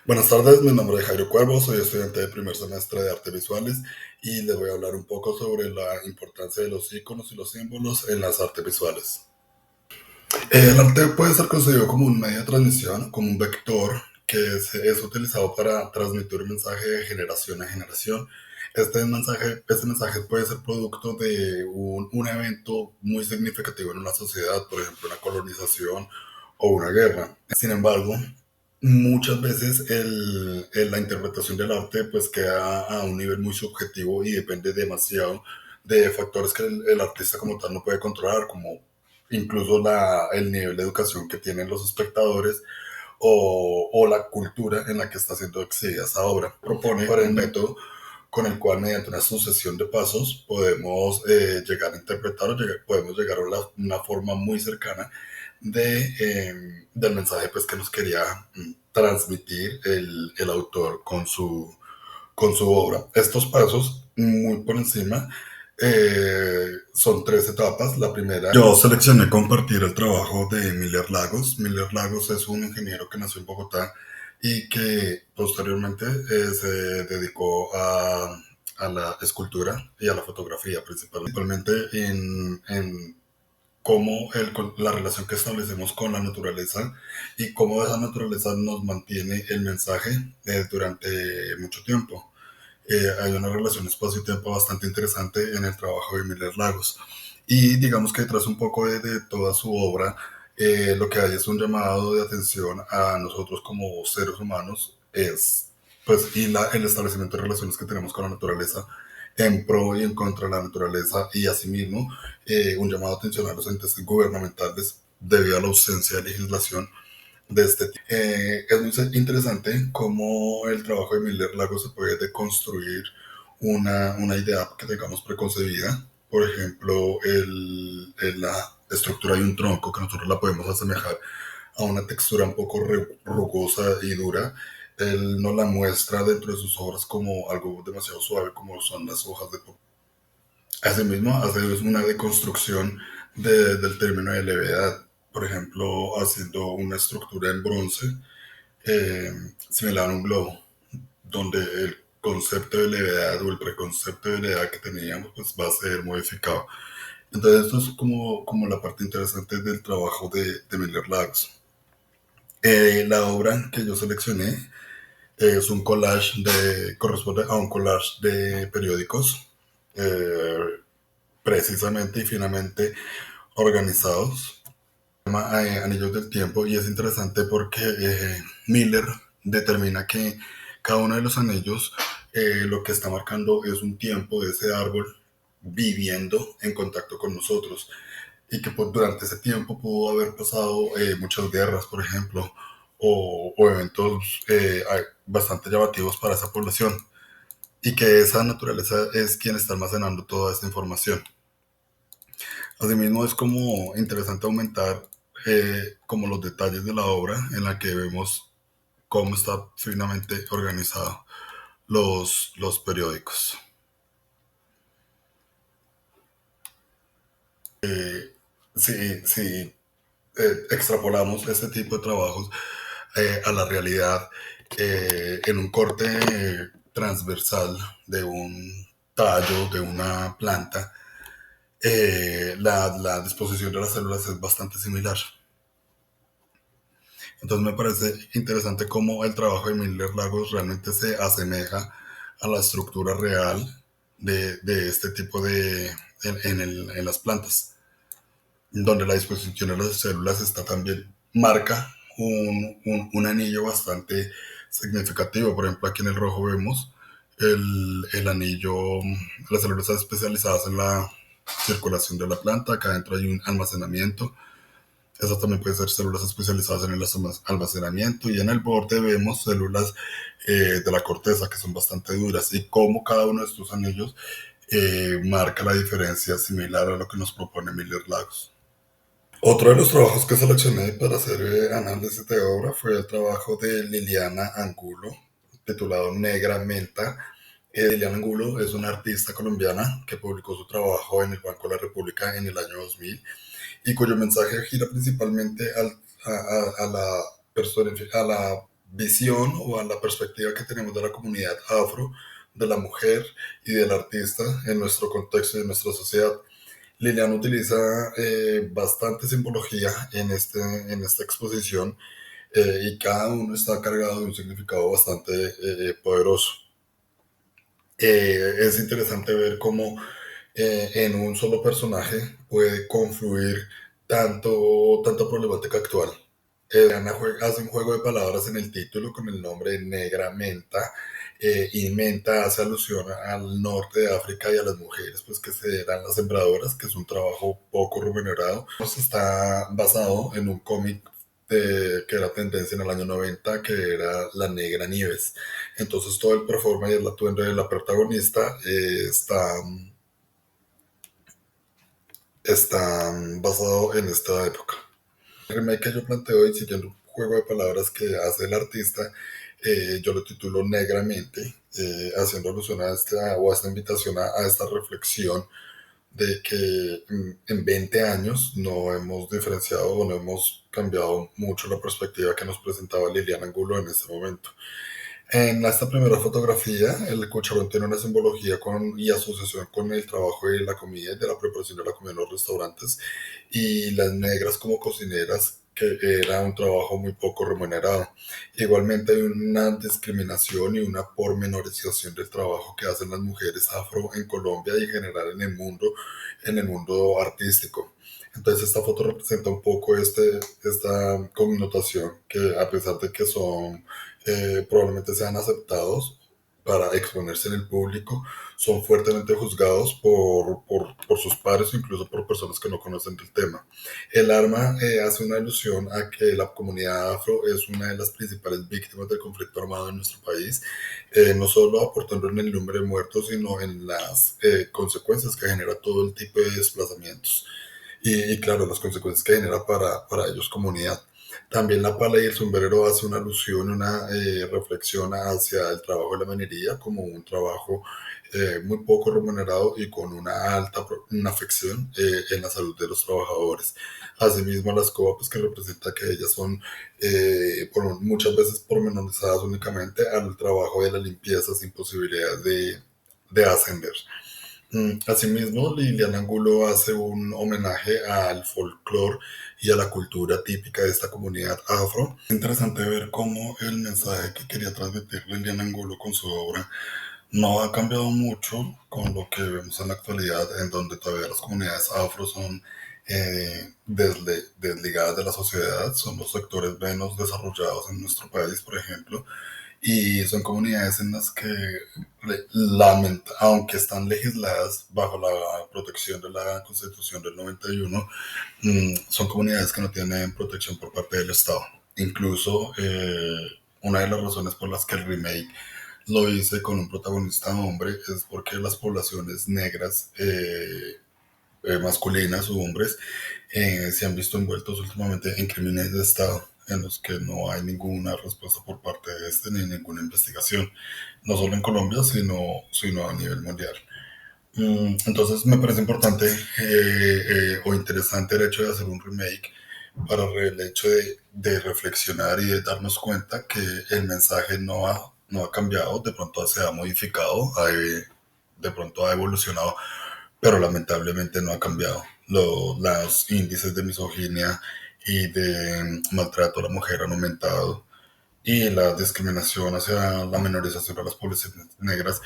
Buenas tardes, mi nombre es Jairo Cuervo, soy estudiante de primer semestre de Artes Visuales y les voy a hablar un poco sobre la importancia de los iconos y los símbolos en las artes visuales. El arte puede ser concebido como un medio de transmisión, como un vector que es utilizado para transmitir un mensaje de generación a generación. Este mensaje puede ser producto de un evento muy significativo en una sociedad, por ejemplo, una colonización o una guerra. Sin embargo, muchas veces la interpretación del arte pues queda a un nivel muy subjetivo y depende demasiado de factores que el artista como tal no puede controlar, como incluso el nivel de educación que tienen los espectadores o la cultura en la que está siendo exhibida esa obra. Propone un método con el cual mediante una sucesión de pasos podemos llegar a interpretar podemos llegar a una forma muy cercana del mensaje pues, que nos quería transmitir el autor con su obra. Estos pasos, muy por encima, son tres etapas. La primera, yo seleccioné compartir el trabajo de Miller Lagos. Miller Lagos es un ingeniero que nació en Bogotá y que posteriormente se dedicó a la escultura y a la fotografía principalmente en cómo la relación que establecemos con la naturaleza y cómo esa naturaleza nos mantiene el mensaje durante mucho tiempo. Hay una relación espacio-tiempo bastante interesante en el trabajo de Miller Lagos. Y digamos que detrás un poco de toda su obra, lo que hay es un llamado de atención a nosotros como seres humanos, pues, el establecimiento de relaciones que tenemos con la naturaleza en pro y en contra de la naturaleza y asimismo un llamado de atención a los entes gubernamentales debido a la ausencia de legislación de este tipo. Es muy interesante cómo el trabajo de Miller Lagos se puede deconstruir una idea que tengamos preconcebida. Por ejemplo, la estructura de un tronco que nosotros la podemos asemejar a una textura un poco rugosa y dura. Él nos la muestra dentro de sus obras como algo demasiado suave, como son las hojas de papel. Asimismo, hace una deconstrucción del término de levedad, por ejemplo, haciendo una estructura en bronce eh, similar a un globo, donde el concepto de levedad o el preconcepto de levedad que teníamos pues, va a ser modificado. Entonces, esto es como la parte interesante del trabajo de Miller Lagos. La obra que yo seleccioné es un collage corresponde a un collage de periódicos eh, precisamente y finamente organizados. Se llama Anillos del Tiempo y es interesante porque Miller determina que cada uno de los anillos lo que está marcando es un tiempo de ese árbol viviendo en contacto con nosotros y que pues, durante ese tiempo pudo haber pasado muchas guerras, por ejemplo, o eventos bastante llamativos para esa población y que esa naturaleza es quien está almacenando toda esta información. Asimismo, es como interesante aumentar como los detalles de la obra en la que vemos cómo está finamente organizado los periódicos. Si extrapolamos este tipo de trabajos a la realidad en un corte transversal de un tallo, de una planta, la disposición de las células es bastante similar. Entonces me parece interesante cómo el trabajo de Miller Lagos realmente se asemeja a la estructura real de este tipo en las plantas, donde la disposición de las células está también, marca un anillo bastante significativo. Por ejemplo, aquí en el rojo vemos el anillo, las células especializadas en la circulación de la planta, acá adentro hay un almacenamiento. Esas también pueden ser células especializadas en el almacenamiento y en el borde vemos células de la corteza que son bastante duras y cómo cada uno de estos anillos marca la diferencia similar a lo que nos propone Miller Lagos. Otro de los trabajos que seleccioné para hacer análisis de obra fue el trabajo de Liliana Angulo, titulado Negra Menta. Liliana Angulo es una artista colombiana que publicó su trabajo en el Banco de la República en el año 2000 y cuyo mensaje gira principalmente a la visión o a la perspectiva que tenemos de la comunidad afro, de la mujer y del artista en nuestro contexto y en nuestra sociedad. Lilian utiliza bastante simbología en esta exposición, y cada uno está cargado de un significado bastante poderoso. Es interesante ver cómo en un solo personaje puede confluir tanta problemática actual. Ana hace un juego de palabras en el título con el nombre de Negra Menta, y Menta hace alusión al norte de África y a las mujeres pues que se eran las sembradoras, que es un trabajo poco remunerado. Pues está basado en un cómic que era tendencia en el año 90, que era La Negra Nieves. Entonces todo el performance y el atuendo de la protagonista está basado en esta época. El remake que yo planteo y siguiendo un juego de palabras que hace el artista, yo lo titulo Negramente, haciendo alusión a esta invitación a esta reflexión de que en 20 años no hemos diferenciado o no hemos cambiado mucho la perspectiva que nos presentaba Liliana Angulo en este momento. En esta primera fotografía, el cucharón tiene una simbología y asociación con el trabajo de la comida y de la preparación de la comida en los restaurantes, y las negras como cocineras, que era un trabajo muy poco remunerado. Igualmente hay una discriminación y una pormenorización del trabajo que hacen las mujeres afro en Colombia y en general en el mundo artístico. Entonces esta foto representa un poco esta connotación que, a pesar de que son probablemente sean aceptados para exponerse en el público, son fuertemente juzgados por sus pares o incluso por personas que no conocen del tema. El arma hace una alusión a que la comunidad afro es una de las principales víctimas del conflicto armado en nuestro país, no solo aportando en el número de muertos, sino en las consecuencias que genera todo el tipo de desplazamientos. Y claro, las consecuencias que genera para ellos comunidad. También la pala y el sombrero hace una alusión, una reflexión hacia el trabajo de la minería como un trabajo muy poco remunerado y con una afección en la salud de los trabajadores. Asimismo, la escoba, pues que representa que ellas son muchas veces pormenorizadas únicamente al trabajo de la limpieza sin posibilidad de ascender. Asimismo, Liliana Angulo hace un homenaje al folclore y a la cultura típica de esta comunidad afro. Es interesante ver cómo el mensaje que quería transmitir Liliana Angulo con su obra no ha cambiado mucho con lo que vemos en la actualidad, en donde todavía las comunidades afro son desligadas de la sociedad, son los sectores menos desarrollados en nuestro país, por ejemplo, y son comunidades en las que, aunque están legisladas bajo la protección de la Constitución del 91, son comunidades que no tienen protección por parte del Estado. Incluso una de las razones por las que el remake lo hice con un protagonista hombre es porque las poblaciones negras, masculinas o hombres, se han visto envueltos últimamente en crímenes de Estado en los que no hay ninguna respuesta por parte de este ni ninguna investigación, no solo en Colombia, sino a nivel mundial. Entonces me parece importante o interesante el hecho de hacer un remake para el hecho de reflexionar y de darnos cuenta que el mensaje no ha cambiado, de pronto se ha modificado, de pronto ha evolucionado, pero lamentablemente no ha cambiado. Los índices de misoginia y de maltrato a la mujer han aumentado, y la discriminación hacia la menorización de las poblaciones negras